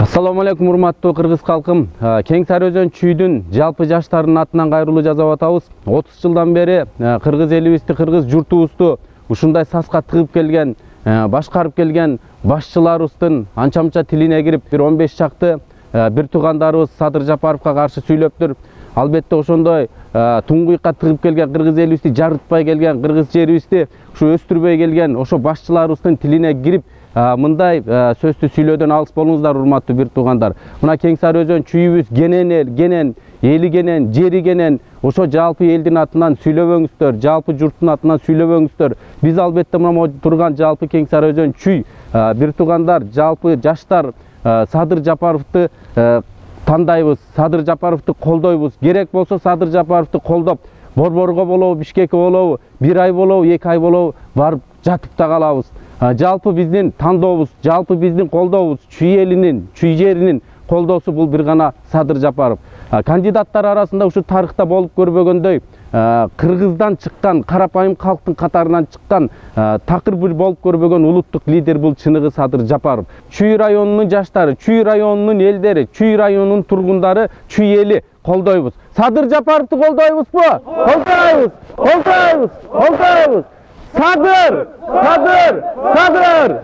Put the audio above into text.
Assalamu алейкум, урматтуу кыргыз калкым. Кең Сары Өзөн чүйдүн жалпы жаштардын атынан кайрылуу жасап атабыз. 30 жылдан бери кыргыз элибизди, кыргыз журтубузду ушундай саска тыгып келген, башкарып келген башчыларыбыздын анча-мынча тилине кирип, бир 15 чакты бир туугандарыбыз Садыр Жапаровго каршы сүйлөптүр. Албетте ошондой туңгуйукка тыгып келген кыргыз элибизди жарытпай келген, кыргыз жерибизди ушу өстүрбөй келген ошо башчыларыбыздын тилине кирип мындай сөздү сүйлөөдөн алыс болуңуздар, урматтуу бир туугандар. Мына Кең Сары Өзөн чүйүбүз кенен эл, кенен эли, кенен жери, кенен ошо жалпы элдин атынан сүйлөбөңүздөр, жалпы журттун атынан сүйлөбөңүздөр. Биз албетте мына турган жалпы Кең Сары Өзөн чүй бир туугандар, жалпы жаштар Садыр Жапаровду тандайбыз, Садыр Жапаровду колдойбуз. Керек болсо Садыр Жапаровду колдоп, Борборго болобу, Бишкекке болобу, 1 ай болобу, 2 ай болобу барып жатып да калабыз. Жалпы биздин тандообуз, жалпы биздин колдообуз, чүй элинин, чүй жеринин колдоосу бул бир гана Садыр Жапаров. Кандидаттар арасында ушу тарыхта болуп көрбөгөндөй кыргыздан чыккан, карапайым калктын катарынан чыккан, такыр бир болуп көрбөгөн улуттук лидер бул чыныгы Садыр Жапаров. Чүй районунун жаштары, Чүй районунун элдери, Чүй районунун тургундары, Чүй эли колдойбуз. Садыр Жапаровду колдойбузбу? Колдойбуз, колдойбуз, колдойбуз. Садыр! Садыр! Садыр!